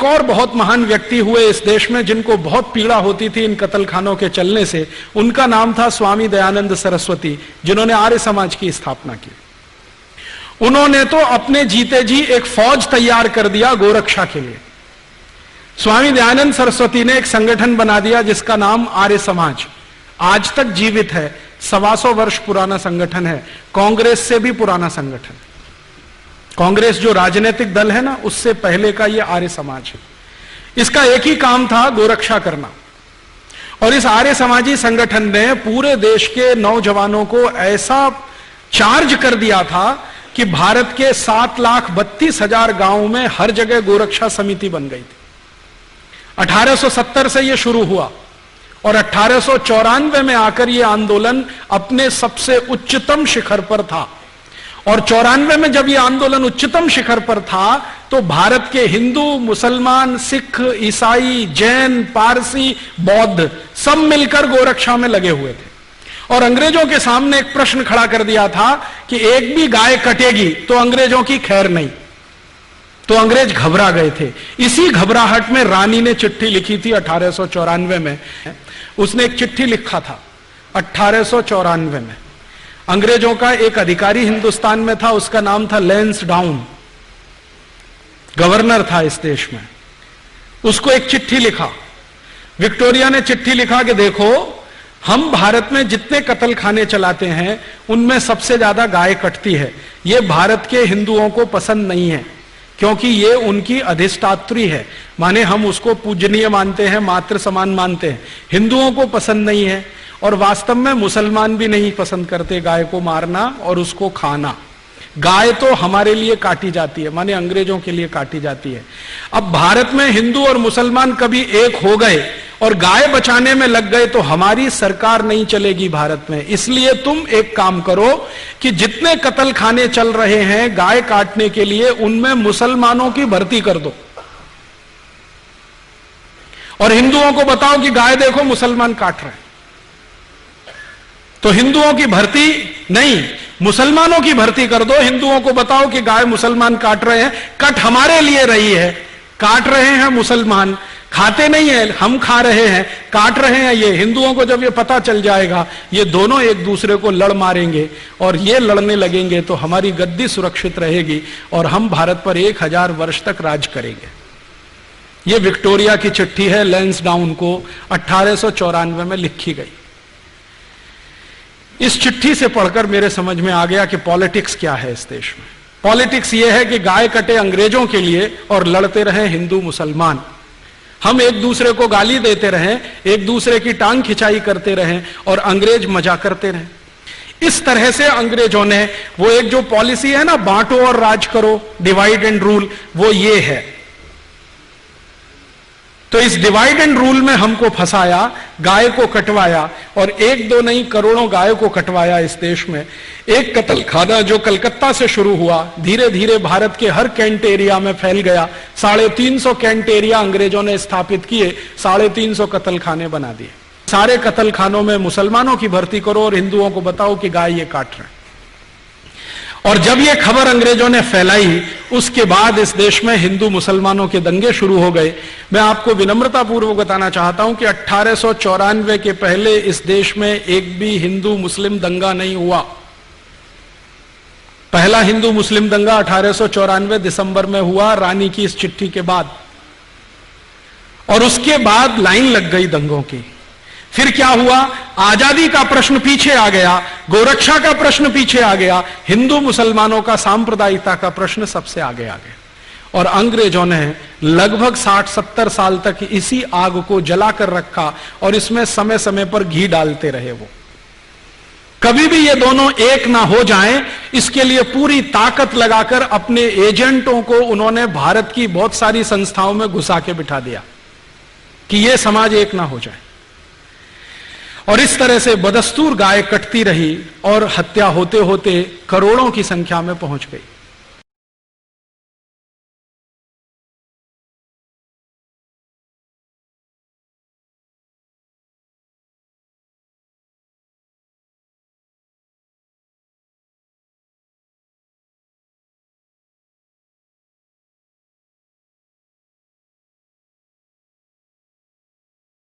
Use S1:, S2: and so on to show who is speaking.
S1: और बहुत महान व्यक्ति हुए इस देश में जिनको बहुत पीड़ा होती थी इन कत्लखानों के चलने से। उनका नाम था स्वामी दयानंद सरस्वती, जिन्होंने आर्य समाज की स्थापना की। उन्होंने तो अपने जीते जी एक फौज तैयार कर दिया गोरक्षा के लिए। स्वामी दयानंद सरस्वती ने एक संगठन बना दिया जिसका नाम आर्य समाज, आज तक जीवित है। 125 वर्ष पुराना संगठन है, कांग्रेस से भी पुराना संगठन। कांग्रेस जो राजनीतिक दल है ना, उससे पहले का ये आर्य समाज है। इसका एक ही काम था, गोरक्षा करना। और इस आर्य समाजी संगठन ने पूरे देश के नौजवानों को ऐसा चार्ज कर दिया था कि भारत के 7,32,000 गांवों में हर जगह गोरक्षा समिति बन गई थी। 1870 से यह शुरू हुआ और 1894 में आकर यह आंदोलन अपने सबसे उच्चतम शिखर पर था। और 94 में जब यह आंदोलन उच्चतम शिखर पर था तो भारत के हिंदू, मुसलमान, सिख, ईसाई, जैन, पारसी, बौद्ध सब मिलकर गोरक्षा में लगे हुए थे। और अंग्रेजों के सामने एक प्रश्न खड़ा कर दिया था कि एक भी गाय कटेगी तो अंग्रेजों की खैर नहीं। तो अंग्रेज घबरा गए थे। इसी घबराहट में रानी ने चिट्ठी लिखी थी 1894 में। उसने एक चिट्ठी लिखा था 1894 में। अंग्रेजों का एक अधिकारी हिंदुस्तान में था, उसका नाम था लैंसडाउन, गवर्नर था इस देश में। उसको एक चिट्ठी लिखा। विक्टोरिया ने चिट्ठी लिखा कि देखो, हम भारत में जितने कत्लखाने चलाते हैं उनमें सबसे ज्यादा गाय कटती है। यह भारत के हिंदुओं को पसंद नहीं है क्योंकि ये उनकी अधिष्ठात्री है, माने हम उसको पूजनीय मानते हैं, मातृ समान मानते हैं। हिंदुओं को पसंद नहीं है और वास्तव में मुसलमान भी नहीं पसंद करते गाय को मारना और उसको खाना। गाय तो हमारे लिए काटी जाती है, माने अंग्रेजों के लिए काटी जाती है। अब भारत में हिंदू और मुसलमान कभी एक हो गए और गाय बचाने में लग गए तो हमारी सरकार नहीं चलेगी भारत में। इसलिए तुम एक काम करो कि जितने कत्लखाने चल रहे हैं गाय काटने के लिए, उनमें मुसलमानों की भर्ती कर दो और हिंदुओं को बताओ कि गाय देखो मुसलमान काट रहे हैं। तो हिंदुओं की भर्ती नहीं, मुसलमानों की भर्ती कर दो। हिंदुओं को बताओ कि गाय मुसलमान काट रहे हैं, कट हमारे लिए रही है। काट रहे हैं मुसलमान, खाते नहीं है, हम खा रहे हैं, काट रहे हैं ये। हिंदुओं को जब ये पता चल जाएगा, ये दोनों एक दूसरे को लड़ मारेंगे और ये लड़ने लगेंगे तो हमारी गद्दी सुरक्षित रहेगी और हम भारत पर 1000 वर्ष तक राज करेंगे। ये विक्टोरिया की चिट्ठी है, लैंसडाउन को 1894 में लिखी गई। इस चिट्ठी से पढ़कर मेरे समझ में आ गया कि पॉलिटिक्स क्या है इस देश में। पॉलिटिक्स ये है कि गाय कटे अंग्रेजों के लिए और लड़ते रहे हिंदू मुसलमान। हम एक दूसरे को गाली देते रहें, एक दूसरे की टांग खिंचाई करते रहें और अंग्रेज मजा करते रहें। इस तरह से अंग्रेजों ने वो एक जो पॉलिसी है ना, बांटो और राज करो, डिवाइड एंड रूल, वो ये है। तो इस डिवाइड एंड रूल में हमको फंसाया, गाय को कटवाया और एक दो नहीं करोड़ों गाय को कटवाया इस देश में। एक कत्लखाना जो कलकत्ता से शुरू हुआ, धीरे धीरे भारत के हर कैंट एरिया में फैल गया। 350 कैंट एरिया अंग्रेजों ने स्थापित किए, 350 कत्लखाने बना दिए। सारे कत्लखानों में मुसलमानों की भर्ती करो और हिंदुओं को बताओ कि गाय ये काट रहे हैं। और जब ये खबर अंग्रेजों ने फैलाई, उसके बाद इस देश में हिंदू मुसलमानों के दंगे शुरू हो गए। मैं आपको विनम्रता पूर्वक बताना चाहता हूं कि 1894 के पहले इस देश में एक भी हिंदू मुस्लिम दंगा नहीं हुआ। पहला हिंदू मुस्लिम दंगा 1894 दिसंबर में हुआ, रानी की इस चिट्ठी के बाद। और उसके बाद लाइन लग गई दंगों की। फिर क्या हुआ, आजादी का प्रश्न पीछे आ गया, गोरक्षा का प्रश्न पीछे आ गया, हिंदू मुसलमानों का सांप्रदायिकता का प्रश्न सबसे आगे आ गया। और अंग्रेजों ने लगभग 60-70 साल तक इसी आग को जलाकर रखा और इसमें समय समय पर घी डालते रहे। वो कभी भी ये दोनों एक ना हो जाएं, इसके लिए पूरी ताकत लगाकर अपने एजेंटों को उन्होंने भारत की बहुत सारी संस्थाओं में घुसा के बिठा दिया कि ये समाज एक ना हो जाए। और इस तरह से बदस्तूर गाय कटती रही और हत्या होते होते करोड़ों की संख्या में पहुंच गई।